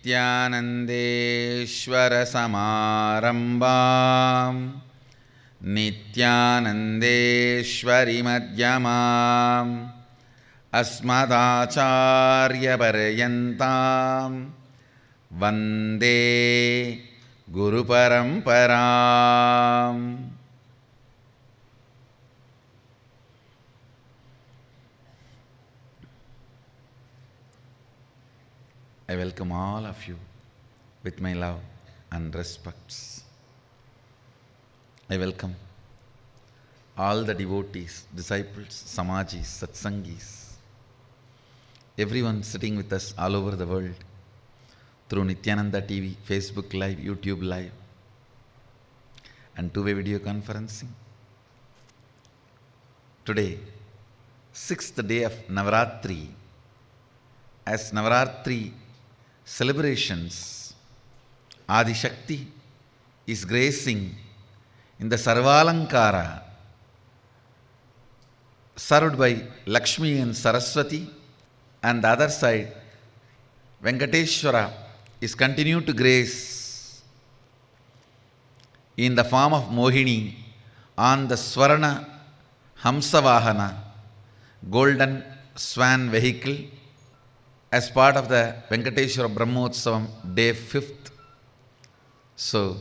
नित्यानन्देश्वरसमारम्भां नित्यानन्देश्वरिमध्यमाम् अस्मदाचार्यपर्यन्तां वन्दे गुरुपरम्पराम्. I welcome all of you with my love and respects. I welcome all the devotees, disciples, samajis, satsangis, everyone sitting with us all over the world through Nityananda TV, Facebook Live, YouTube Live, and two-way video conferencing. Today, 6th day of Navaratri. As Navaratri celebrations, Adi Shakti is gracing in the Sarvalankara, served by Lakshmi and Saraswati, and the other side, Venkateshwara is continued to grace in the form of Mohini on the Swarna Hamsavahana, golden swan vehicle, as part of the Venkateshwara Brahmotsavam, day 5th. So,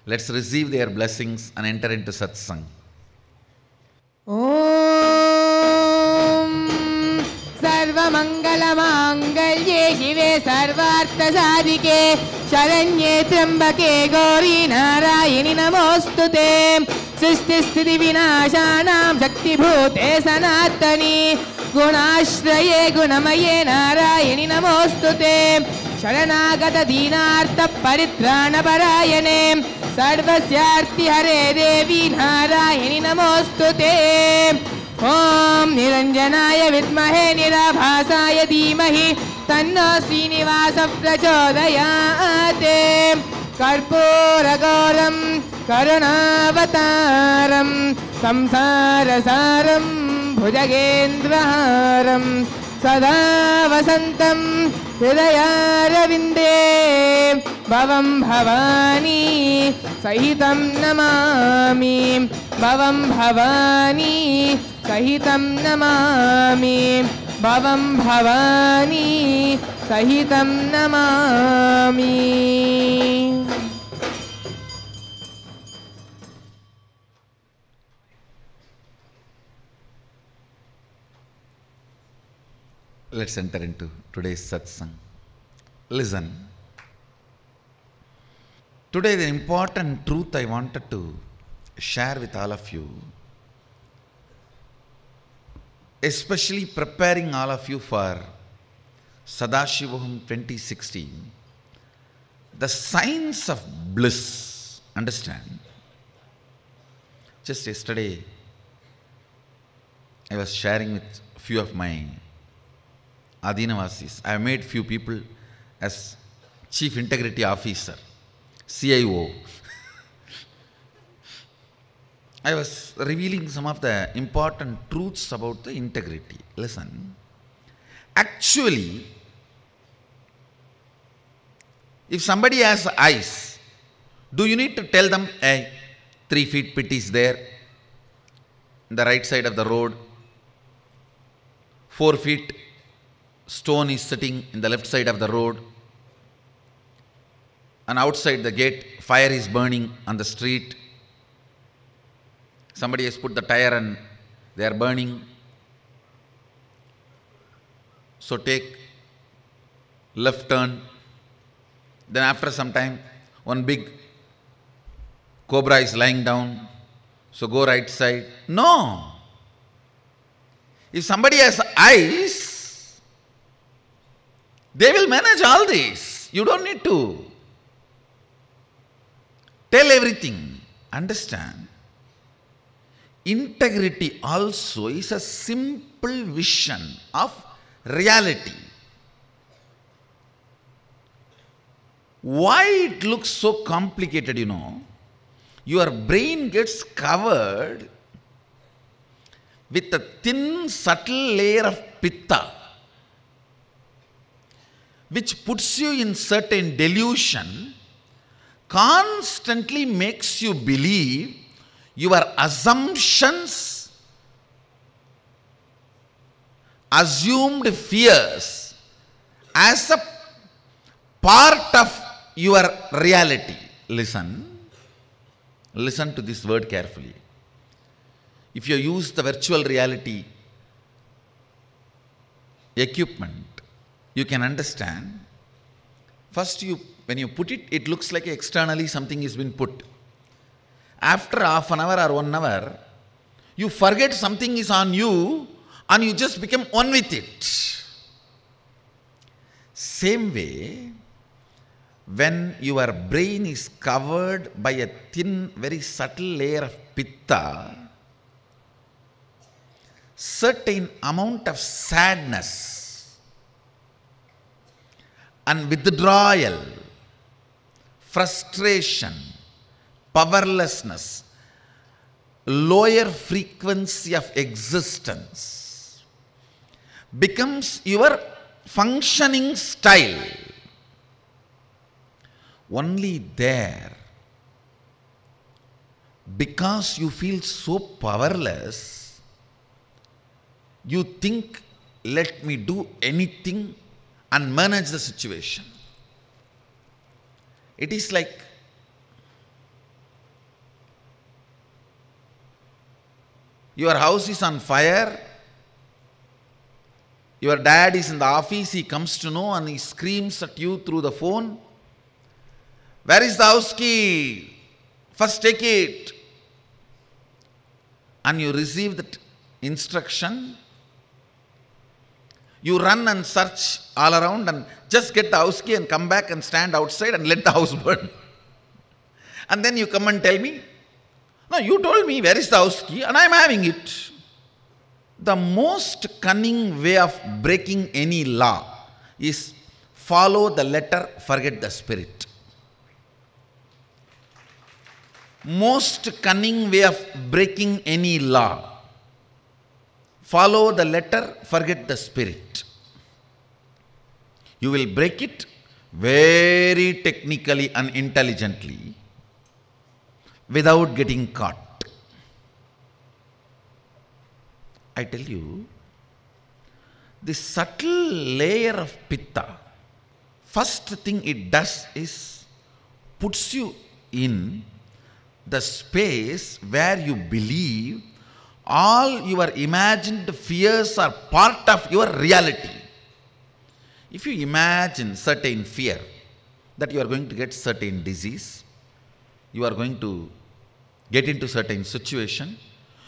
let's receive their blessings and enter into satsang. Om Sarva Mangala Mangalye Shive Sarvartha Sadhike Sharanye Trambake Gauri Narayani Namostute Srishti Sthiti Vinashanam Shakti Bhute Sanatani Gunashraye Gunamaye Narayani Namostute Sharanagata Dinartha Paritrana Parayane Sarvasyarthi Hare Devi Narayani Namostute Om Niranjanaya Vidmahe Nirabhasaya Dhimahi Tanno Srinivasa Prachodayate Karpuragauram Karunavataram Samsarasaram Bhujagendraharam Sada Vasantam Hridayarvinde Bhavam Bhavani Sahitam Namami Bhavam Bhavani Sahitam Namami Bhavam Bhavani Sahitam Namami. Let's enter into today's satsang. Listen. Today the important truth I wanted to share with all of you, especially preparing all of you for Sadashivoham 2016, the signs of bliss. Understand? Just yesterday, I was sharing with a few of my Adinavasis. I have made few people as Chief Integrity Officer, CIO. I was revealing some of the important truths about the integrity. Listen. Actually, if somebody has eyes, do you need to tell them, hey, 3 feet pit is there, in the right side of the road, 4 feet stone is sitting in the left side of the road, and outside the gate fire is burning on the street. Somebody has put the tire and they are burning. So take left turn. Then after some time, one big cobra is lying down. So go right side. No. If somebody has eyes, they will manage all this. You don't need to tell everything. Understand? Integrity also is a simple vision of reality. Why it looks so complicated, you know? Your brain gets covered with a thin, subtle layer of pitta. which puts you in certain delusion, constantly makes you believe your assumptions, assumed fears as a part of your reality. Listen to this word carefully. If you use the virtual reality equipment, you can understand. First, when you put it, it looks like externally something has been put. After half an hour or 1 hour, you forget something is on you and you just become one with it. Same way, when your brain is covered by a thin, very subtle layer of pitta, certain amount of sadness and withdrawal, frustration, powerlessness, lower frequency of existence becomes your functioning style. Only there, because you feel so powerless, you think, let me do anything and manage the situation. It is like your house is on fire, your dad is in the office, he comes to know and he screams at you through the phone, where is the house key? First take it. And you receive that instruction. You run and search all around and just get the house key and come back and stand outside and let the house burn. And then you come and tell me, no, you told me where is the house key and I am having it. The most cunning way of breaking any law is follow the letter, forget the spirit. Most cunning way of breaking any law. Follow the letter, forget the spirit. You will break it very technically and intelligently without getting caught. I tell you, this subtle layer of pitta, first thing it does is puts you in the space where you believe all your imagined fears are part of your reality. If you imagine certain fear that you are going to get certain disease, you are going to get into certain situation,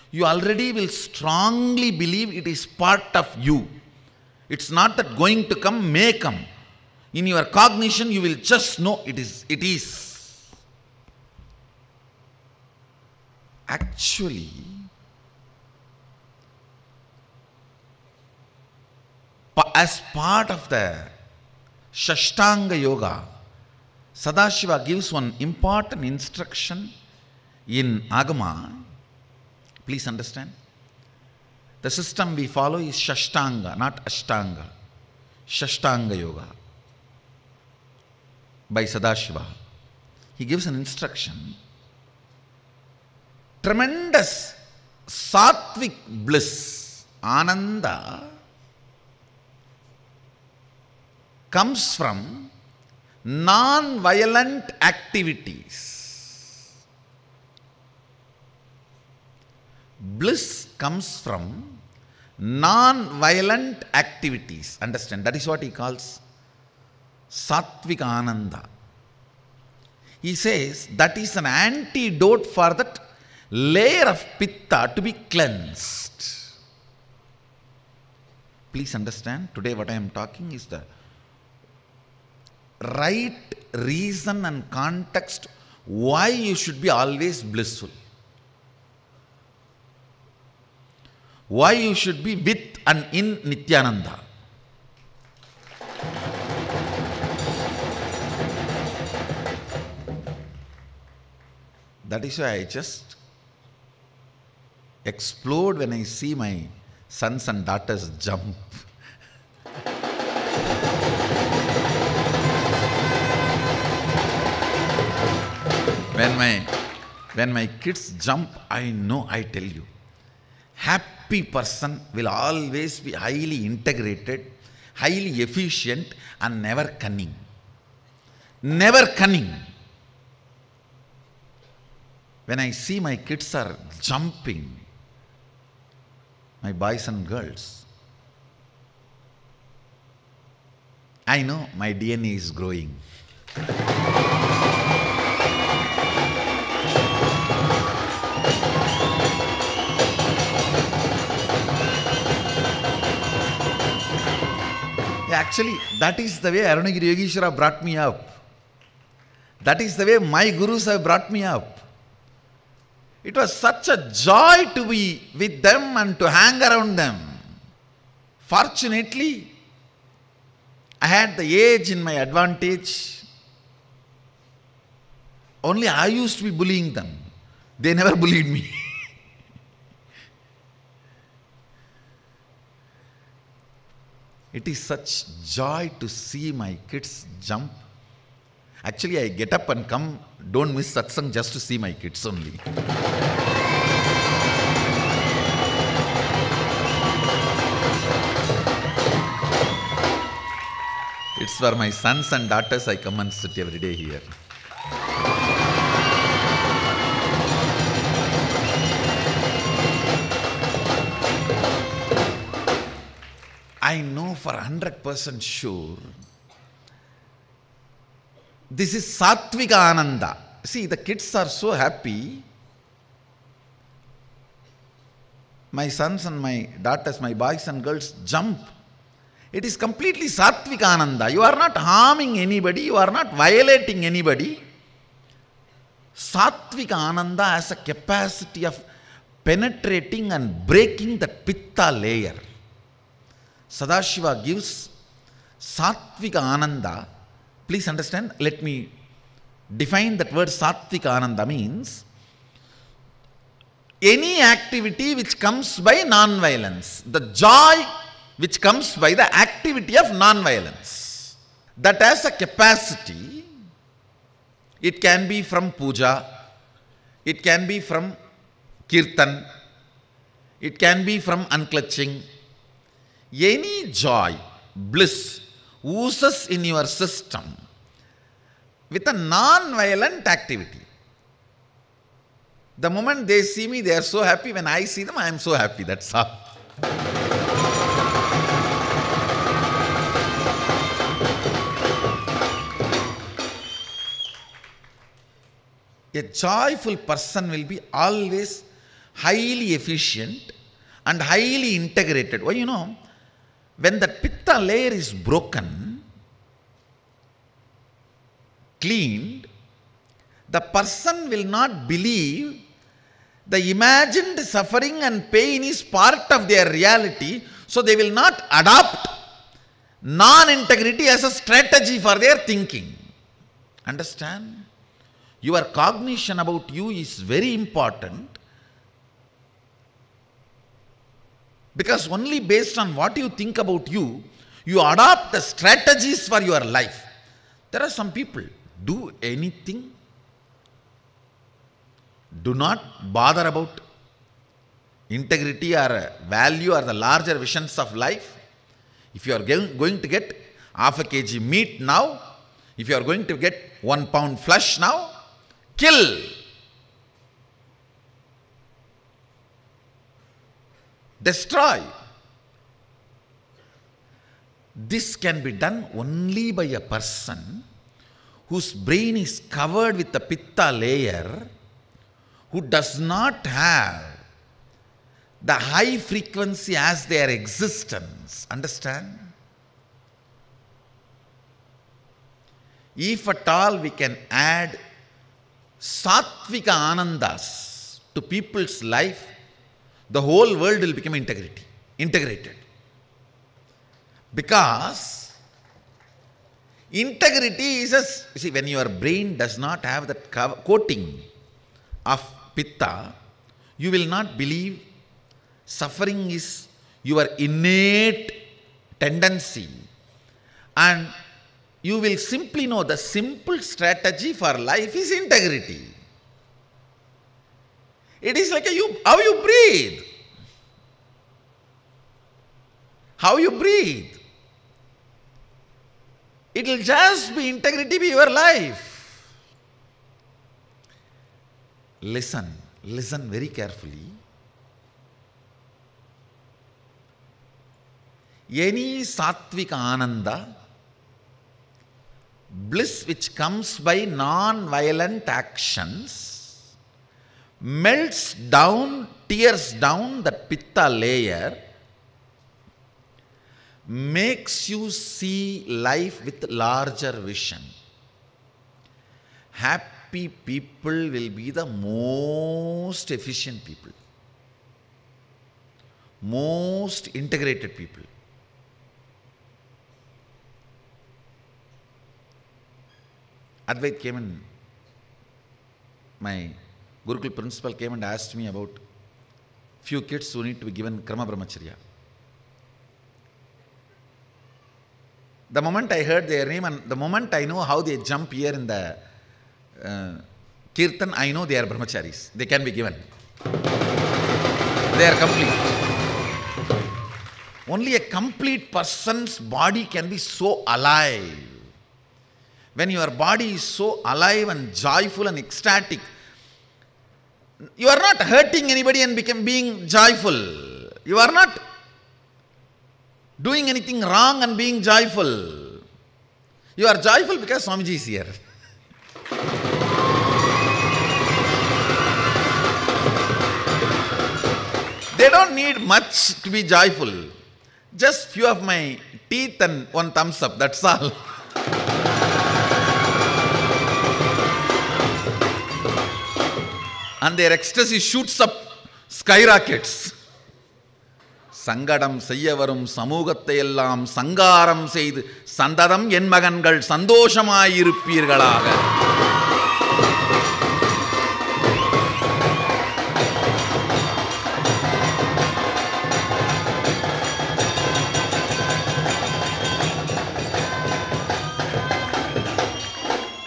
you already will strongly believe it is part of you. It's not that going to come, may come. In your cognition, you will just know it is. Actually, as part of the Shashtanga Yoga, Sadashiva gives one important instruction in Agama. Please understand. The system we follow is Shashtanga, not Ashtanga. Shashtanga Yoga by Sadashiva. He gives an instruction. Tremendous sattvic bliss, Ananda, comes from non-violent activities. Bliss comes from non-violent activities. Understand? That is what he calls Sattvika Ananda. He says that is an antidote for that layer of pitta to be cleansed. Please understand, today what I am talking is the right reason and context why you should be always blissful. Why you should be with and in Nityananda. That is why I just explode when I see my sons and daughters jump. when my kids jump, I know, I tell you, happy person will always be highly integrated, highly efficient, and never cunning. Never cunning. When I see my kids are jumping, my boys and girls, I know my DNA is growing. Actually, that is the way Arunagiri Yogeshwara brought me up. That is the way my gurus have brought me up. It was such a joy to be with them and to hang around them. Fortunately, I had the age in my advantage. Only I used to be bullying them. They never bullied me. It is such joy to see my kids jump. Actually, I get up and come, don't miss satsang just to see my kids only. It's for my sons and daughters I come and sit every day here. I know for 100% sure this is Sattvika Ananda. See, the kids are so happy. My sons and my daughters, my boys and girls jump. It is completely Sattvika Ananda. You are not harming anybody, you are not violating anybody. Sattvika Ananda has a capacity of penetrating and breaking the Pitta layer. Sadashiva gives Sattvika Ananda. Please understand, let me define that word. Sattvika Ananda means any activity which comes by non-violence, the joy which comes by the activity of non-violence, that has a capacity. It can be from puja, it can be from kirtan, it can be from unclutching. Any joy, bliss oozes in your system with a non-violent activity. The moment they see me, they are so happy. When I see them, I am so happy. That's all. A joyful person will be always highly efficient and highly integrated. Well, you know, when the Pitta layer is broken, cleaned, the person will not believe the imagined suffering and pain is part of their reality, so they will not adopt non-integrity as a strategy for their thinking. Understand? Your cognition about you is very important, because only based on what you think about you, you adopt the strategies for your life. There are some people, do anything, do not bother about integrity or value or the larger visions of life. If you are going to get half a kg meat now, if you are going to get 1 pound flesh now, kill. Destroy. This can be done only by a person whose brain is covered with the Pitta layer, who does not have the high frequency as their existence. Understand? If at all we can add Sattvika Anandas to people's life, the whole world will become integrated. Because integrity is a, see, when your brain does not have that coating of Pitta, you will not believe suffering is your innate tendency, and you will simply know the simple strategy for life is integrity. It is like how you breathe. How you breathe. It will just be integrity be your life. Listen very carefully. Any sattvika ananda, bliss which comes by non-violent actions, melts down, tears down that pitta layer, makes you see life with larger vision. Happy people will be the most efficient people, most integrated people. Advait came and my Gurukul principal came and asked me about few kids who need to be given Krama Brahmacharya. The moment I heard their name and the moment I know how they jump here in the Kirtan, I know they are brahmacharis. They can be given. They are complete. Only a complete person's body can be so alive. When your body is so alive and joyful and ecstatic, you are not hurting anybody and being joyful. You are not doing anything wrong and being joyful. You are joyful because Swamiji is here. They don't need much to be joyful. Just few of my teeth and one thumbs up, that's all. And their ecstasy shoots up, skyrockets. Sangadam seyyavarum samugathai ellam sangaram seidu sandadam en magangal sandoshamayiruppeergalaga.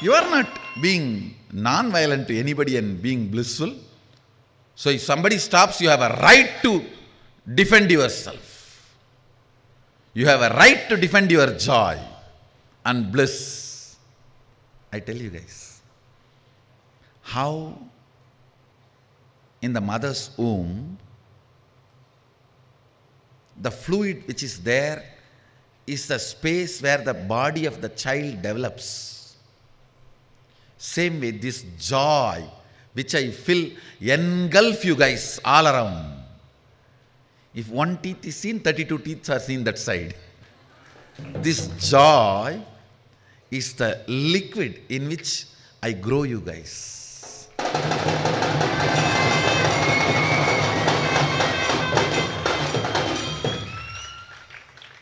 You are not being non-violent to anybody and being blissful. So if somebody stops, you have a right to defend yourself. You have a right to defend your joy and bliss. I tell you guys, how in the mother's womb, the fluid which is there is the space where the body of the child develops. Same way, this joy which I feel engulf you guys all around. If one teeth is seen, 32 teeth are seen that side. This joy is the liquid in which I grow you guys.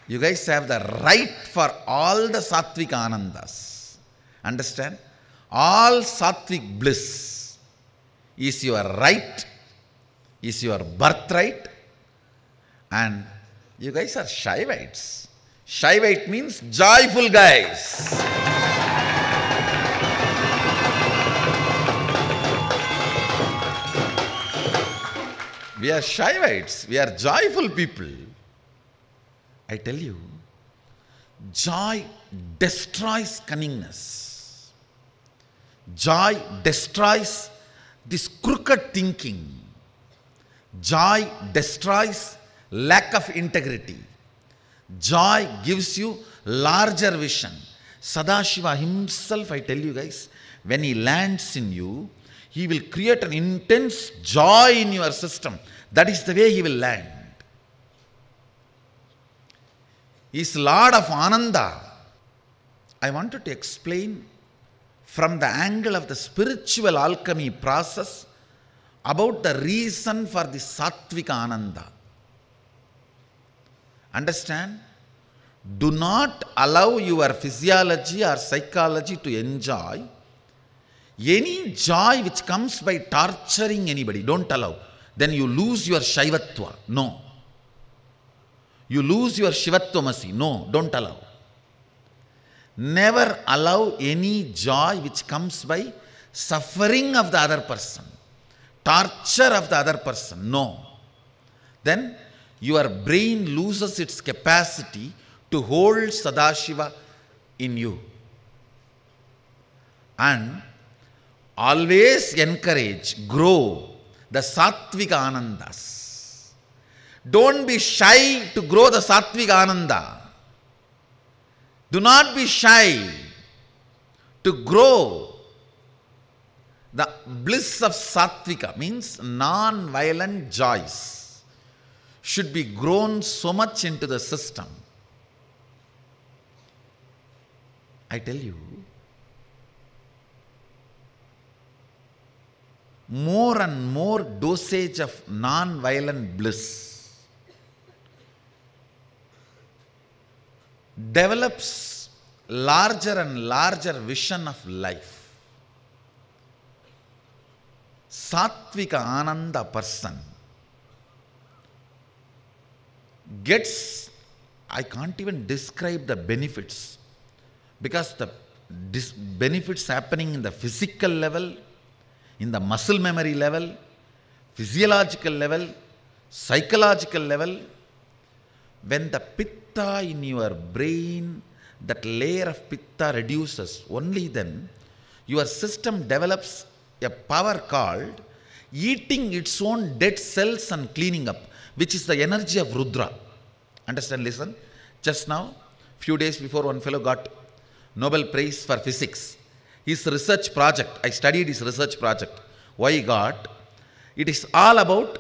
You guys have the right for all the sattvic anandas. Understand? All sattvic bliss is your right, is your birthright, and you guys are Shaivites. Shaivite means joyful guys. We are Shaivites, we are joyful people. I tell you, joy destroys cunningness. Joy destroys this crooked thinking. Joy destroys lack of integrity. Joy gives you larger vision. Sadashiva himself, I tell you guys, when he lands in you, he will create an intense joy in your system. That is the way he will land. He is Lord of Ananda. I wanted to explain from the angle of the spiritual alchemy process about the reason for the sattvika ananda. Understand? Do not allow your physiology or psychology to enjoy any joy which comes by torturing anybody. Don't allow. Then you lose your Shaivatva. No. You lose your Shivattvamasi. No, don't allow. Never allow any joy which comes by suffering of the other person, torture of the other person. No. Then your brain loses its capacity to hold Sadashiva in you. And always encourage, grow the Sattvika Anandas. Don't be shy to grow the Sattvika Ananda. Do not be shy to grow the bliss of Sattvika, means non-violent joys. Should be grown so much into the system. I tell you, more and more dosage of non-violent bliss develops larger and larger vision of life. Sattvika Ananda person gets, I can't even describe the benefits, because the benefits happening in the physical level, in the muscle memory level, physiological level, psychological level. When the pitta in your brain, that layer of pitta reduces, only then your system develops a power called eating its own dead cells and cleaning up, which is the energy of Rudra. Understand, listen. Just now, few days before, one fellow got Nobel Prize for Physics. His research project, I studied his research project. Why he got? It is all about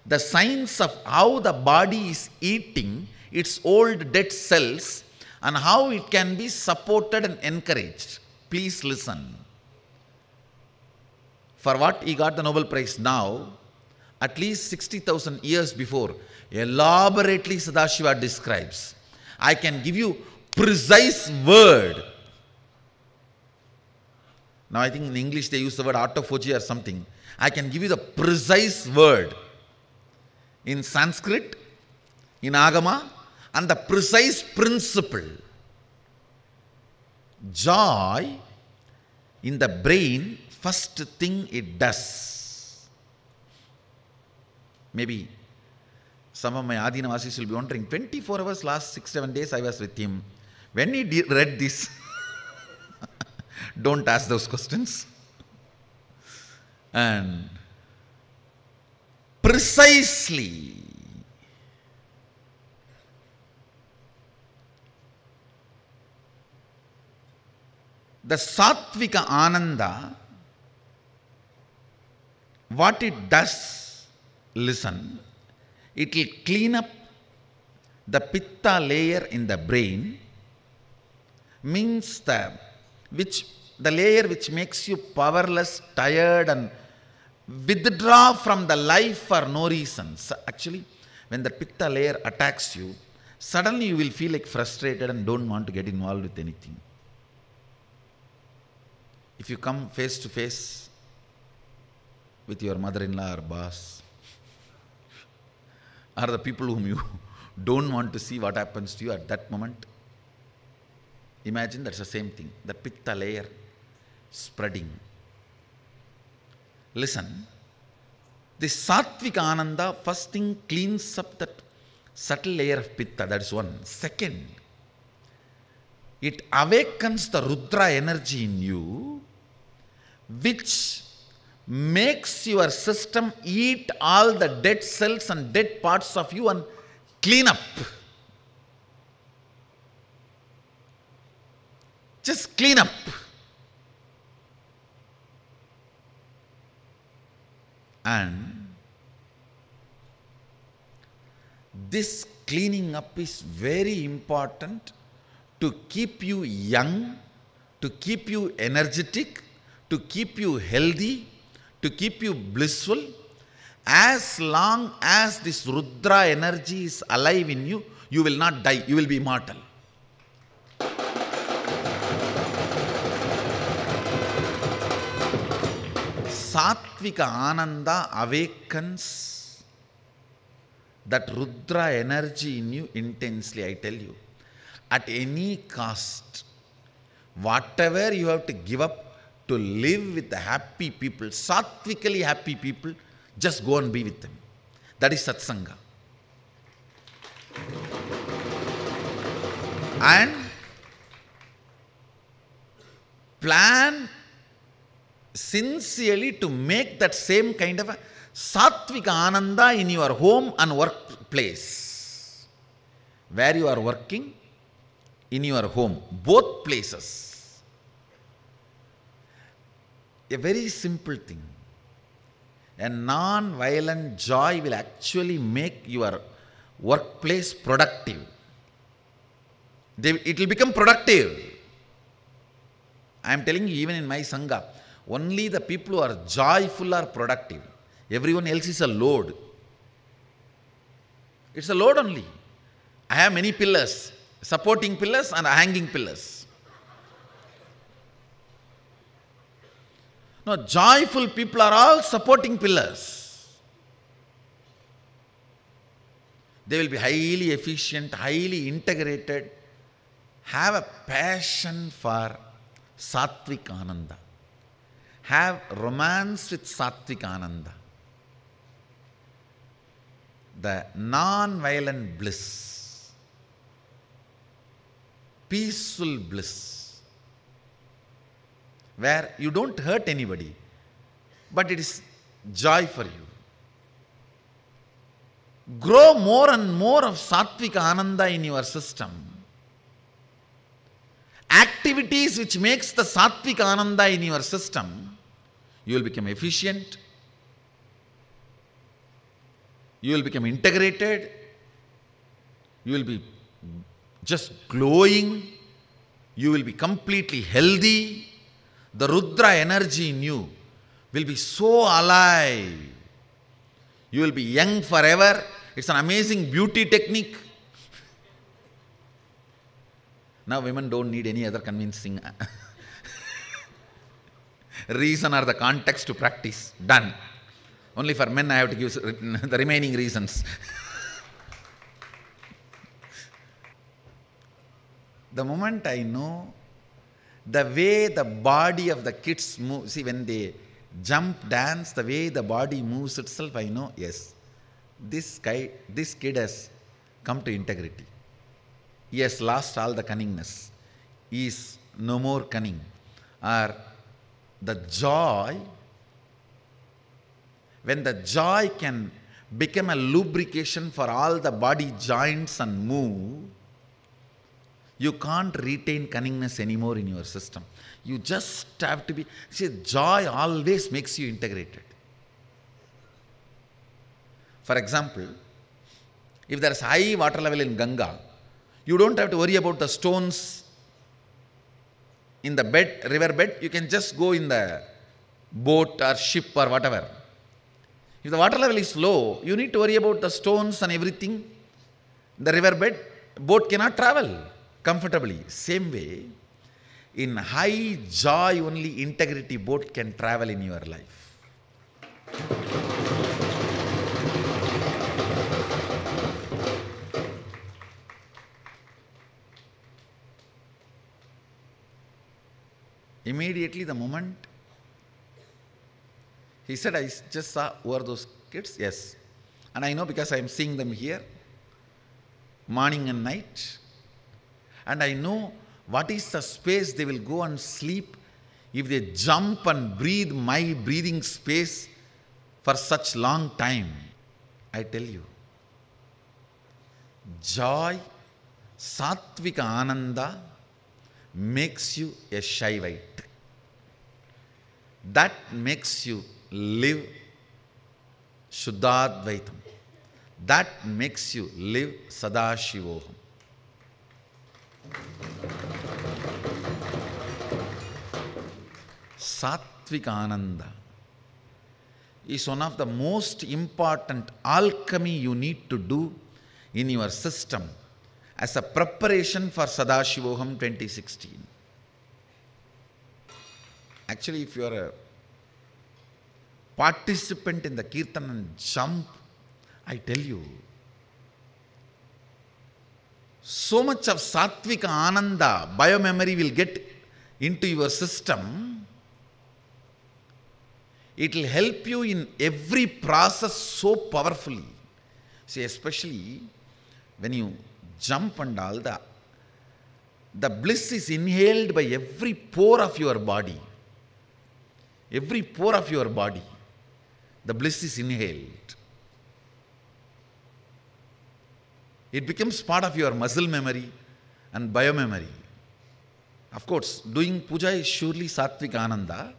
the science of how the body is eating its old dead cells and how it can be supported and encouraged. Please listen. For what he got the Nobel Prize now, at least 60,000 years before, elaborately Sadashiva describes. I can give you precise word. Now I think in English they use the word autophagy or something. I can give you the precise word in Sanskrit, in Agama, and the precise principle. Joy in the brain, first thing it does. Maybe some of my Adinavasis will be wondering, 24 hours last 6-7 days I was with him. When he read this, don't ask those questions. And precisely the Sattvika Ananda, what it does, listen, it will clean up the Pitta layer in the brain, means the layer which makes you powerless, tired, and withdraw from the life for no reason. So actually, when the Pitta layer attacks you, suddenly you will feel like frustrated and don't want to get involved with anything. If you come face to face with your mother-in-law or boss, or the people whom you don't want to see what happens to you at that moment, imagine that's the same thing, the Pitta layer spreading. Listen, this Sattvika Ananda first thing cleans up that subtle layer of Pitta, that is one. Second, it awakens the Rudra energy in you, which makes your system eat all the dead cells and dead parts of you and clean up. Just clean up. And this cleaning up is very important to keep you young, to keep you energetic, to keep you healthy, to keep you blissful. As long as this Rudra energy is alive in you, you will not die, you will be immortal. Sattvika Ananda awakens that Rudra energy in you intensely, I tell you. At any cost, whatever you have to give up to live with the happy people, sattvically happy people, just go and be with them. That is satsanga. And plan sincerely to make that same kind of a sattvika ananda in your home and workplace. Where you are working, in your home, both places. A very simple thing. A non-violent joy will actually make your workplace productive. It will become productive. I am telling you, even in my Sangha, only the people who are joyful are productive. Everyone else is a load. It's a load only. I have many pillars, supporting pillars and hanging pillars. No, joyful people are all supporting pillars. They will be highly efficient, highly integrated, have a passion for Sattvic Ananda, have romance with Sattvic Ananda. The non-violent bliss, peaceful bliss, where you don't hurt anybody, but it is joy for you. Grow more and more of Sattvic Ananda in your system. Activities which makes the Sattvic Ananda in your system, you will become efficient, you will become integrated, you will be just glowing, you will be completely healthy. The Rudra energy in you will be so alive. You will be young forever. It's an amazing beauty technique. Now women don't need any other convincing reason or the context to practice. Done. Only for men I have to give the remaining reasons. The moment I know the way the body of the kids move, see when they jump, dance, the way the body moves itself, I know, yes, this kid has come to integrity. He has lost all the cunningness. He is no more cunning. Or the joy, when the joy can become a lubrication for all the body joints and move, you can't retain cunningness anymore in your system. You just have to be, see, joy always makes you integrated. For example, if there is high water level in Ganga, you don't have to worry about the stones in the bed, river bed. You can just go in the boat or ship or whatever. If the water level is low, you need to worry about the stones and everything. The river bed, boat cannot travel comfortably. Same way, in high joy only integrity boat can travel in your life. Immediately the moment he said, I just saw, who are those kids? Yes. And I know because I am seeing them here, morning and night. And I know what is the space they will go and sleep if they jump and breathe my breathing space for such long time. I tell you, joy, Sattvika Ananda makes you a Shaivite. That makes you live Shuddhadvaitam. That makes you live Sadashivoham. Sattvika Ananda is one of the most important alchemy you need to do in your system as a preparation for Sadashivoham 2016. Actually, if you are a participant in the Kirtan and jump, I tell you, so much of Sattvika Ananda, biomemory will get into your system. It will help you in every process so powerfully. See, especially when you jump and all, the bliss is inhaled by every pore of your body. Every pore of your body, the bliss is inhaled. It becomes part of your muscle memory and biomemory. Of course, doing puja is surely sattvic ananda,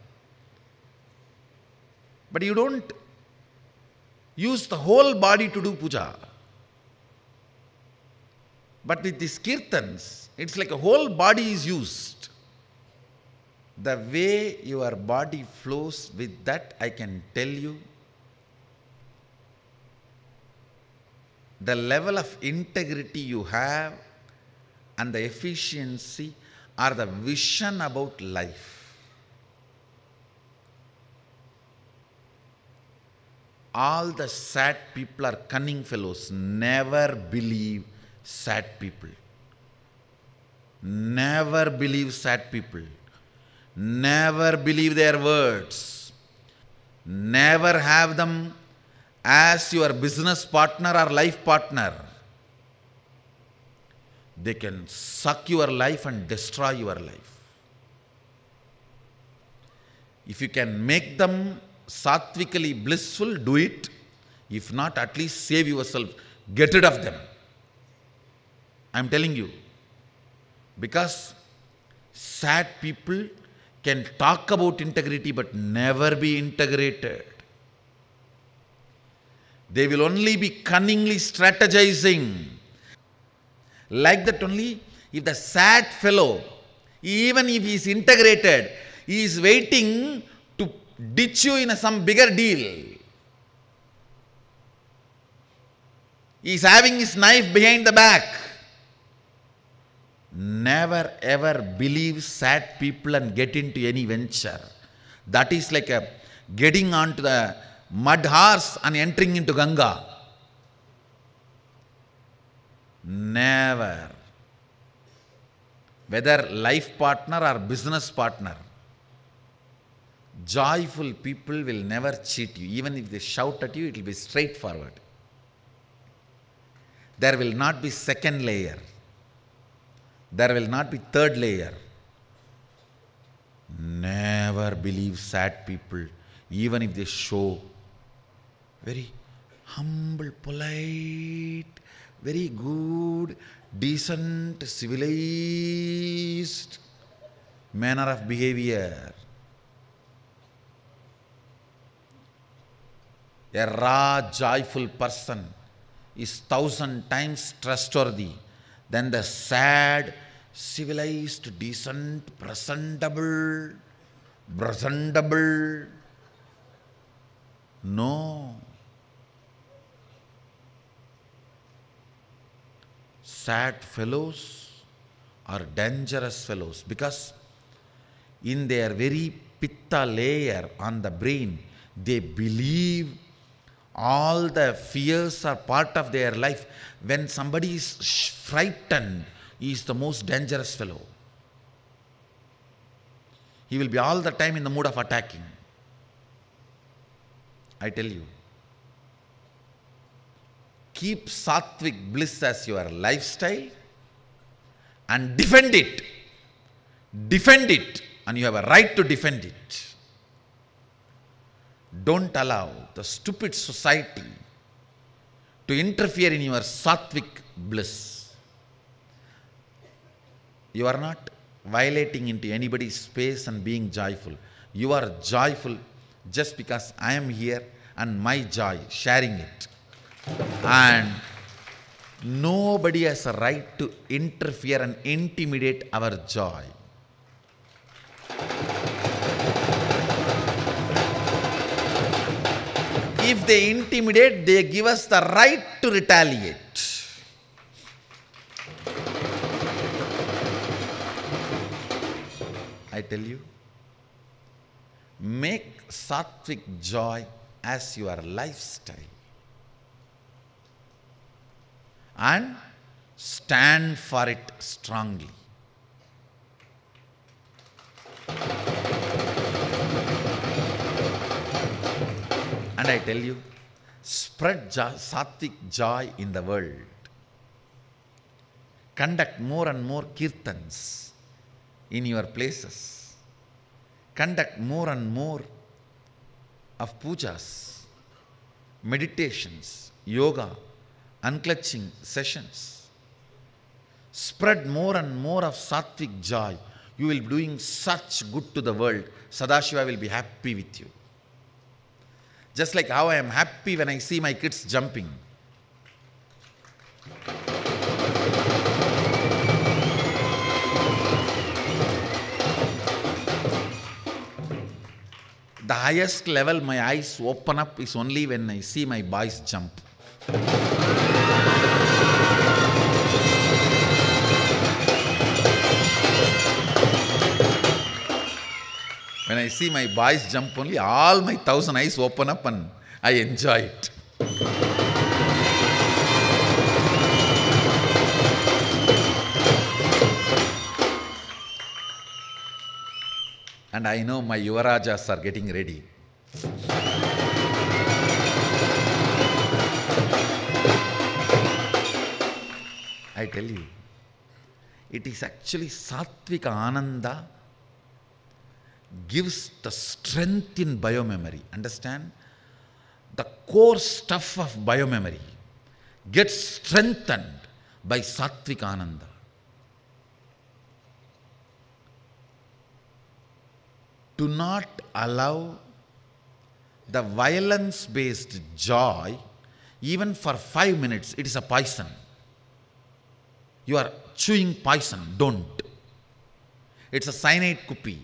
but you don't use the whole body to do puja. But with these kirtans, it's like a whole body is used. The way your body flows with that, I can tell you, the level of integrity you have and the efficiency or the vision about life. All the sad people are cunning fellows. Never believe sad people. Never believe sad people. Never believe their words. Never have them as your business partner or life partner. They can suck your life and destroy your life. If you can make them sattvically blissful, do it. If not, at least save yourself. Get rid of them. I am telling you. Because sad people can talk about integrity but never be integrated. They will only be cunningly strategizing. Like that only, if the sad fellow, even if he is integrated, he is waiting to ditch you in some bigger deal. He is having his knife behind the back. Never ever believe sad people and get into any venture. That is like getting onto the mud horse and entering into Ganga. Never. Whether life partner or business partner, joyful people will never cheat you. Even if they shout at you, it will be straightforward. There will not be second layer. There will not be third layer. Never believe sad people, even if they show very humble, polite, very good, decent, civilized manner of behavior. A raw, joyful person is 1,000 times trustworthy than the sad, civilized, decent, presentable. No. Sad fellows are dangerous fellows because in their very pitta layer on the brain, they believe all the fears are part of their life. When somebody is frightened, he is the most dangerous fellow. He will be all the time in the mood of attacking. I tell you. Keep sattvic bliss as your lifestyle and defend it. Defend it, and you have a right to defend it. Don't allow the stupid society to interfere in your sattvic bliss. You are not violating into anybody's space and being joyful. You are joyful just because I am here and my joy, sharing it. And nobody has a right to interfere and intimidate our joy. If they intimidate, they give us the right to retaliate. I tell you, make sattvic joy as your lifestyle and stand for it strongly. And I tell you, spread sattvic joy in the world. Conduct more and more kirtans in your places. Conduct more and more of pujas, meditations, yoga, unclutching sessions. Spread more and more of sattvic joy. You will be doing such good to the world. Sadashiva will be happy with you. Just like how I am happy when I see my kids jumping. The highest level my eyes open up is only when I see my boys jump. When I see my boys jump only, all my 1,000 eyes open up and I enjoy it. And I know my Yuvarajas are getting ready. I tell you, it is actually Sattvika Ananda gives the strength in biomemory. Understand? The core stuff of biomemory gets strengthened by Sattvika Ananda. Do not allow the violence-based joy, even for 5 minutes. It is a poison. You are chewing poison. Don't. It's a cyanide kupi.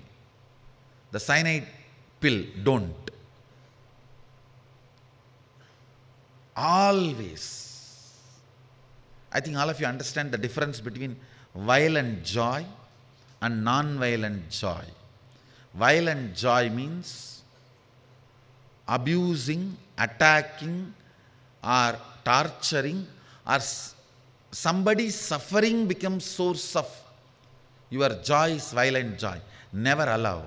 The cyanide pill. Don't. Always. I think all of you understand the difference between violent joy and non-violent joy. Violent joy means abusing, attacking, or torturing, or somebody's suffering becomes source of your joy is violent joy. Never allow.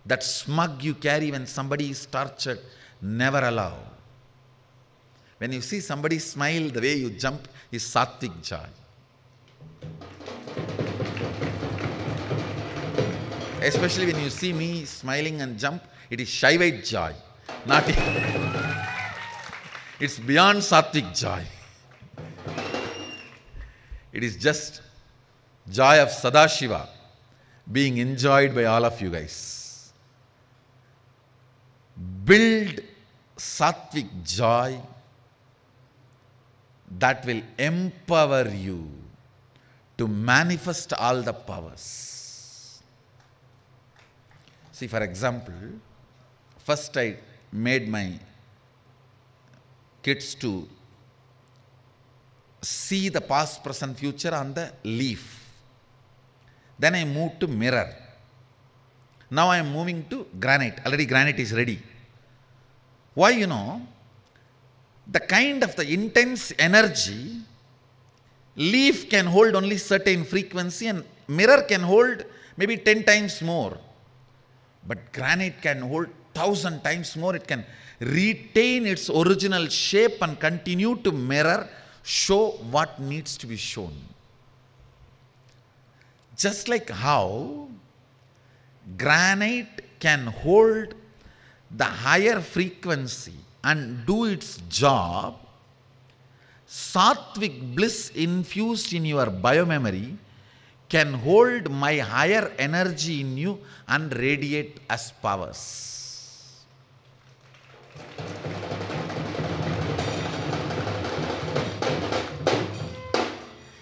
That smug you carry when somebody is tortured, never allow. When you see somebody smile, the way you jump is sattvic joy. Especially when you see me smiling and jump, it is Shaivite joy. Not it's beyond sattvic joy. It is just joy of Sadashiva being enjoyed by all of you guys. Build sattvic joy that will empower you to manifest all the powers. See, for example, first I made my kids to see the past, present, future on the leaf. Then I moved to mirror. Now I am moving to granite. Already granite is ready. Why? You know, the kind of the intense energy, leaf can hold only certain frequency and mirror can hold maybe 10 times more. But granite can hold 1,000 times more. It can retain its original shape and continue to mirror, show what needs to be shown. Just like how granite can hold the higher frequency and do its job, sattvic bliss infused in your biomemory can hold my higher energy in you and radiate as powers.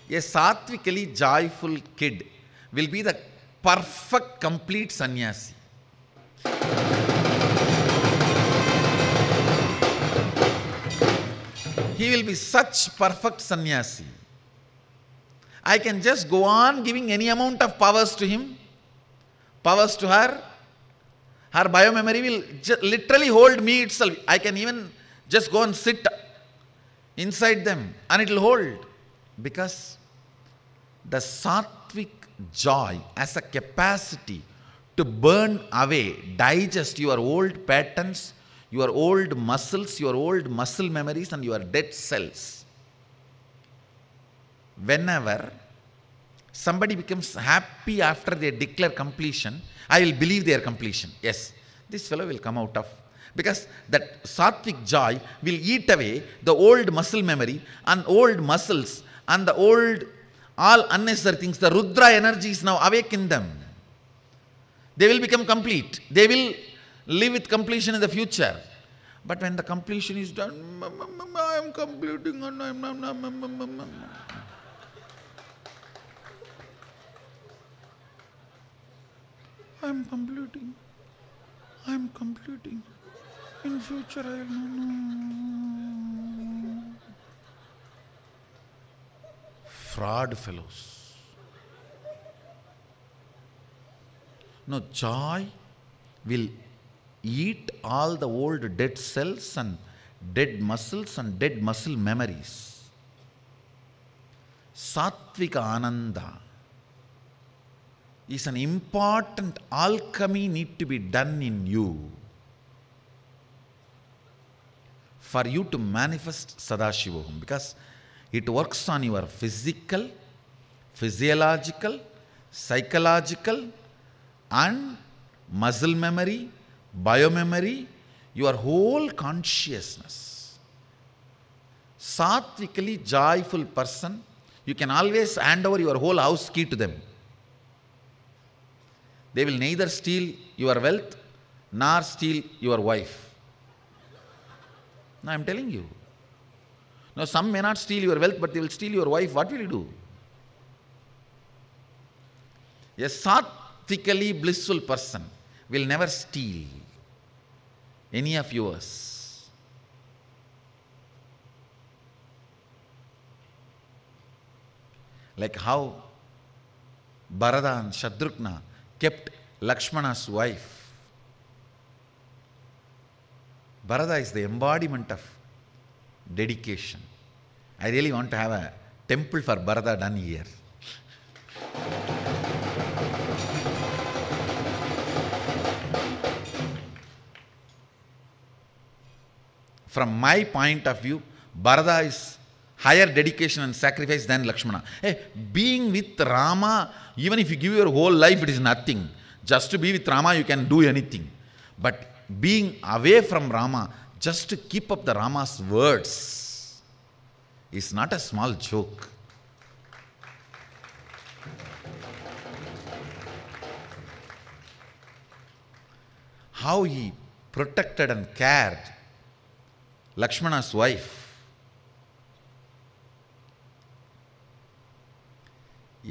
A sattvically joyful kid will be the perfect, complete sannyasi. He will be such perfect sannyasi. I can just go on giving any amount of powers to him, powers to her. Her biomemory will literally hold me itself. I can even just go and sit inside them and it will hold. Because the sattvic joy has a capacity to burn away, digest your old patterns, your old muscles, your old muscle memories and your dead cells. Whenever somebody becomes happy after they declare completion, I will believe their completion. Yes, this fellow will come out of, because that sattvic joy will eat away the old muscle memory and old muscles and the old, all unnecessary things. The Rudra energy is now awake in them. They will become complete. They will live with completion in the future. But when the completion is done, I am completing and I am completing. I am completing. In future I will know. Fraud fellows. No, joy will eat all the old dead cells and dead muscles and dead muscle memories. Sattvika Ananda is an important alchemy need to be done in you for you to manifest Sadashivoham, because it works on your physical, physiological, psychological and muscle memory, biomemory, your whole consciousness. Sattvikally joyful person, you can always hand over your whole house key to them. They will neither steal your wealth nor steal your wife. Now I am telling you. Now some may not steal your wealth, but they will steal your wife. What will you do? A sattvikally blissful person will never steal any of yours. Like how Bharata and Shatrugna kept Lakshmana's wife. Bharata is the embodiment of dedication. I really want to have a temple for Bharata done here. From my point of view, Bharata is higher dedication and sacrifice than Lakshmana. Hey, being with Rama, even if you give your whole life, it is nothing. Just to be with Rama, you can do anything. But being away from Rama, just to keep up the Rama's words, is not a small joke. How he protected and cared Lakshmana's wife.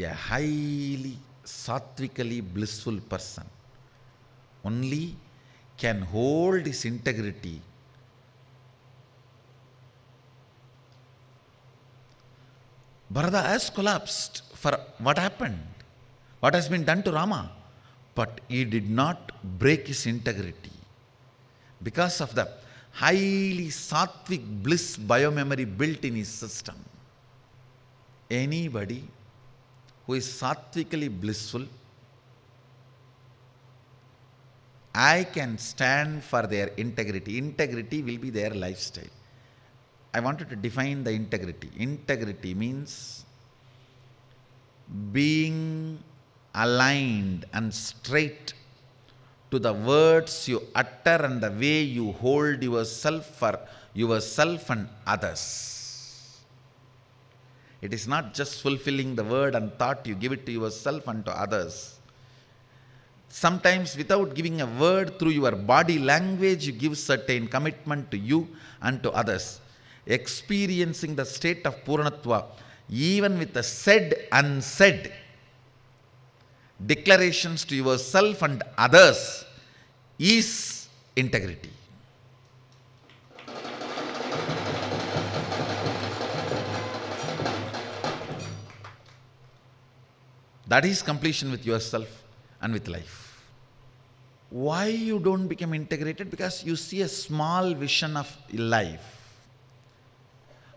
A highly sattvically blissful person only can hold his integrity Bharata has collapsed for what happened, what has been done to Rama, but he did not break his integrity because of the highly sattvic bliss biomemory built in his system. Anybody who is sattvically blissful, I can stand for their integrity. Integrity will be their lifestyle. I wanted to define the integrity. Integrity means being aligned and straight to the words you utter and the way you hold yourself for yourself and others. It is not just fulfilling the word and thought, you give it to yourself and to others. Sometimes without giving a word, through your body language, you give certain commitment to you and to others. Experiencing the state of Purnatva, even with the said, unsaid, declarations to yourself and others, is integrity. That is completion with yourself and with life. Why you don't become integrated? Because you see a small vision of life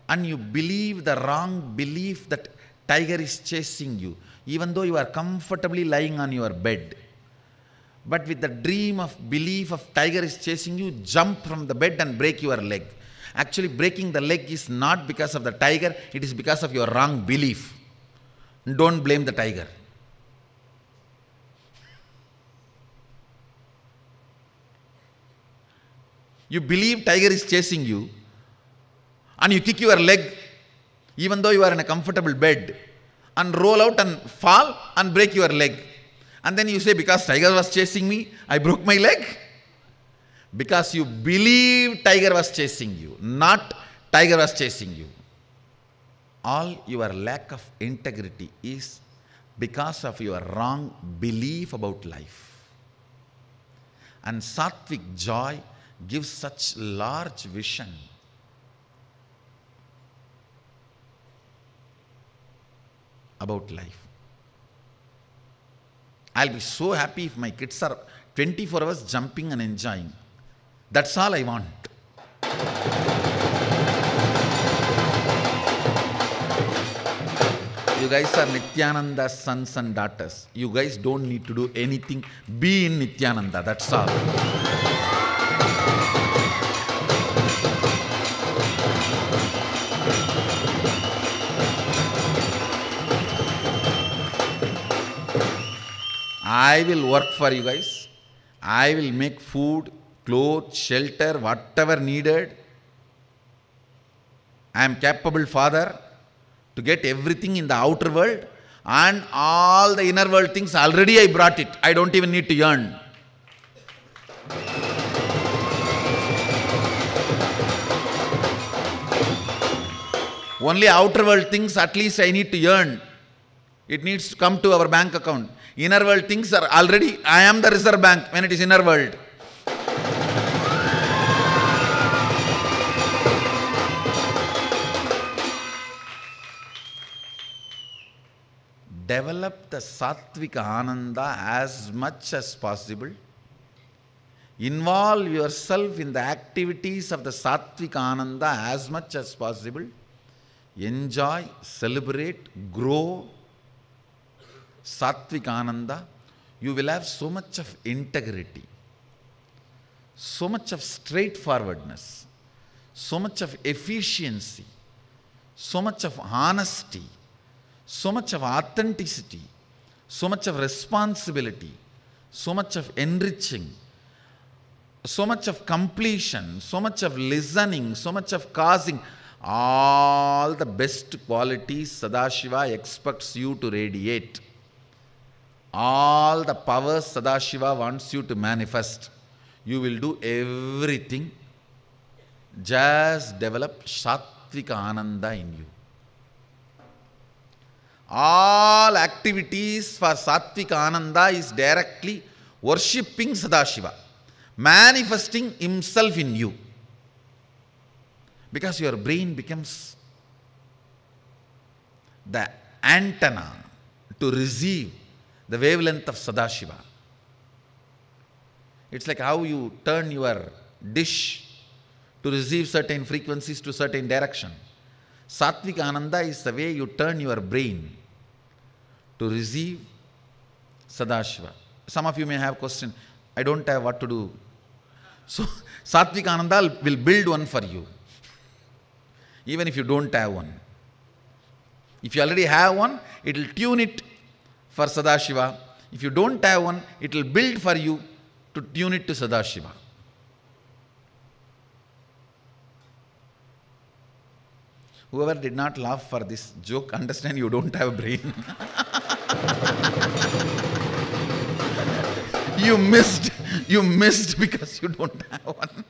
and you believe the wrong belief that tiger is chasing you, even though you are comfortably lying on your bed. But with the dream of belief of tiger is chasing you, jump from the bed and break your leg. Actually, breaking the leg is not because of the tiger, it is because of your wrong belief. Don't blame the tiger. You believe tiger is chasing you and you kick your leg even though you are in a comfortable bed and roll out and fall and break your leg. And then you say, because tiger was chasing me, I broke my leg. Because you believe tiger was chasing you, not tiger was chasing you. All your lack of integrity is because of your wrong belief about life. And sattvic joy gives such large vision. About life. I'll be so happy if my kids are 24 hours jumping and enjoying. That's all I want. You guys are Nityananda's sons and daughters. You guys don't need to do anything. Be in Nityananda, that's all. I will work for you guys. I will make food, clothes, shelter, whatever needed. I am capable father to get everything in the outer world, and all the inner world things already I brought it. I don't even need to earn. Only outer world things at least I need to earn. It needs to come to our bank account. Inner world things are already, I am the Reserve Bank when it is inner world. Develop the Sattvika Ananda as much as possible. Involve yourself in the activities of the Sattvika Ananda as much as possible. Enjoy, celebrate, grow. Sattvika Ananda, you will have so much of integrity, so much of straightforwardness, so much of efficiency, so much of honesty, so much of authenticity, so much of responsibility, so much of enriching, so much of completion, so much of listening, so much of causing. All the best qualities Sadashiva expects you to radiate. All the powers Sadashiva wants you to manifest. You will do everything. Just develop Sattvika Ananda in you. All activities for Sattvika Ananda is directly worshipping Sadashiva, manifesting himself in you. Because your brain becomes the antenna to receive the wavelength of Sadashiva. It's like how you turn your dish to receive certain frequencies to certain direction. Sattvika Ananda is the way you turn your brain to receive Sadashiva. Some of you may have question, I don't have what to do. So Sattvika Ananda will build one for you, even if you don't have one. If you already have one, it will tune it for Sadashiva. If you don't have one, it will build for you to tune it to Sadashiva. Whoever did not laugh for this joke, understand you don't have a brain. You missed because you don't have one.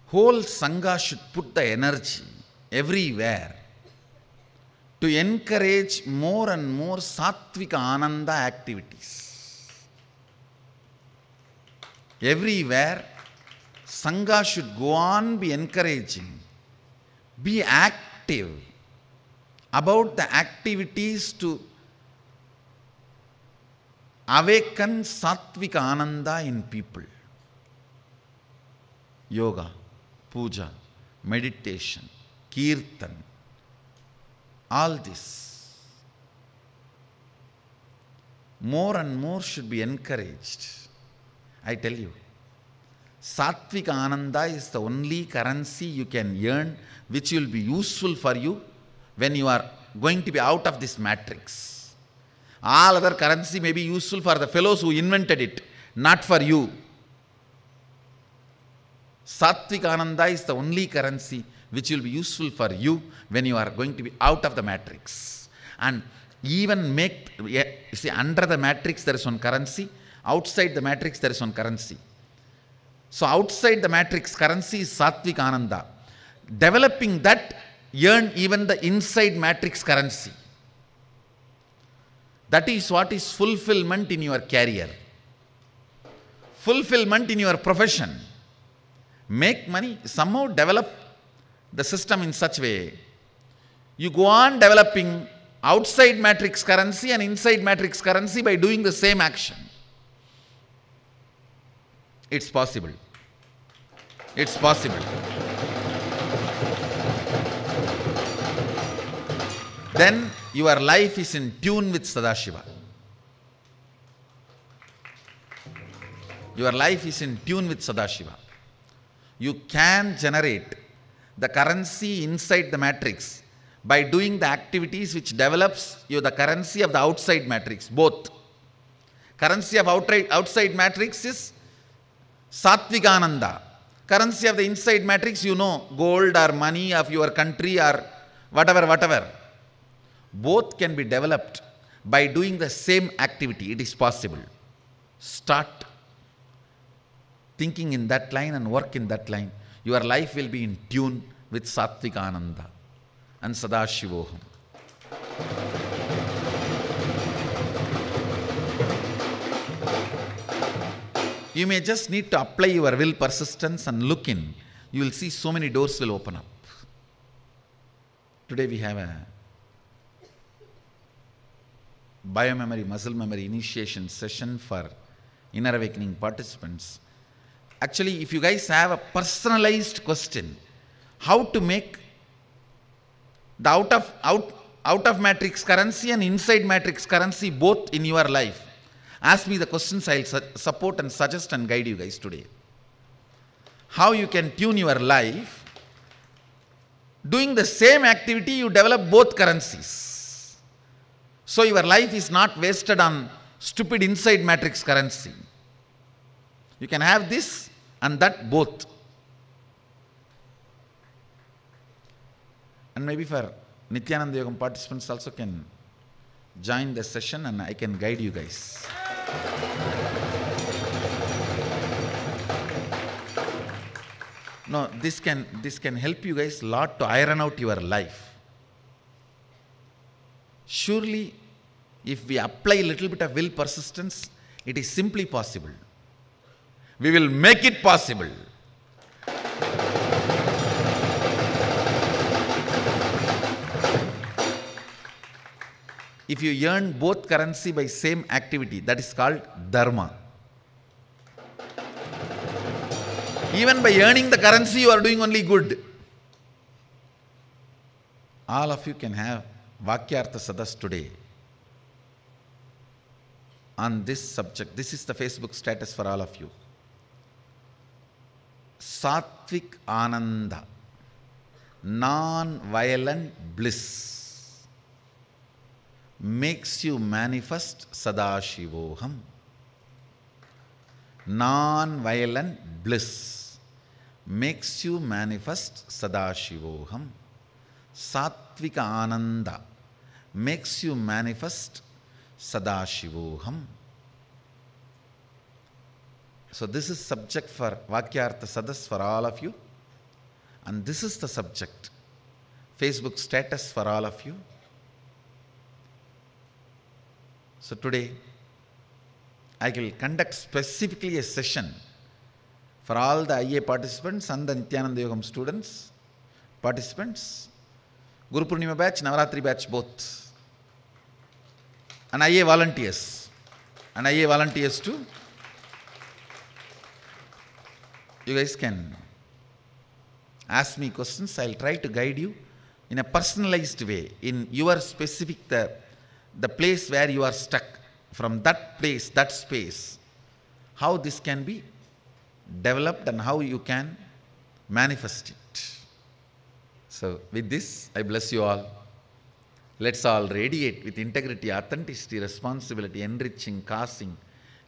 Whole Sangha should put the energy everywhere to encourage more and more Sattvika Ananda activities. Everywhere, Sangha should go on be encouraging, be active about the activities to awaken Sattvika Ananda in people. Yoga, puja, meditation, kirtan, all this. more and more should be encouraged. I tell you, Sattvika Ananda is the only currency you can earn which will be useful for you when you are going to be out of this matrix. All other currency may be useful for the fellows who invented it, not for you. Sattvika Ananda is the only currency which will be useful for you when you are going to be out of the matrix. And even under the matrix there is one currency, outside the matrix there is one currency. So outside the matrix currency is Sattvika Ananda. Developing that, earn even the inside matrix currency. That is what is fulfillment in your career. Fulfillment in your profession. Make money, somehow develop the system in such way. You go on developing outside matrix currency and inside matrix currency by doing the same action. It's possible. It's possible. Then your life is in tune with Sadashiva. Your life is in tune with Sadashiva. You can generate the currency inside the matrix by doing the activities which develops you the currency of the outside matrix, both. Currency of outside matrix is Sattvika Ananda. Currency of the inside matrix, you know, gold or money of your country or whatever. Both can be developed by doing the same activity. It is possible. Start thinking in that line and work in that line. Your life will be in tune with Sattvika Ananda and Sadashivoham. You may just need to apply your will persistence and look in. You will see so many doors will open up. Today we have a biomemory, muscle memory initiation session for Inner Awakening participants. Actually, if you guys have a personalized question, how to make the out of matrix currency and inside matrix currency both in your life, ask me the questions. I'll support and suggest and guide you guys today. How you can tune your life. Doing the same activity, you develop both currencies. So your life is not wasted on stupid inside matrix currency. You can have this and that both. And maybe for Nityananda Yogam participants also can join the session and I can guide you guys. No, this can help you guys a lot to iron out your life. Surely, if we apply a little bit of will persistence, it is simply possible. We will make it possible. If you earn both currency by same activity, that is called dharma. Even by earning the currency, you are doing only good. All of you can have Vakyartha Sadas today on this subject. This is the Facebook status for all of you. Sattvik Ananda, non-violent bliss, makes you manifest Sadashivoham. Non-violent bliss makes you manifest Sadashivoham. Sattvika Ananda makes you manifest Sadashivoham. So this is subject for Vakyartha Sadas for all of you. And this is the subject, Facebook status for all of you. So today, I will conduct specifically a session for all the IA participants and the Nityananda Yogam students, participants, Guru Purnima batch, Navaratri batch both, and IA volunteers, too. You guys can ask me questions. I'll try to guide you in a personalized way in your specific, the place where you are stuck. from that place, that space, how this can be developed and how you can manifest it. So with this, I bless you all. Let's all radiate with integrity, authenticity, responsibility, enriching, causing,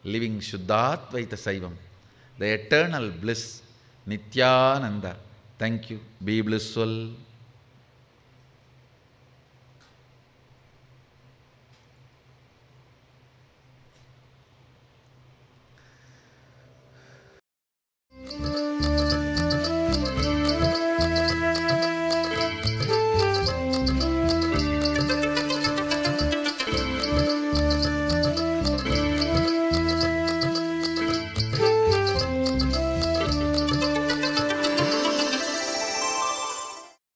living Shuddhatvaita Saivam, the eternal bliss, Nityananda. Thank you. Be blissful.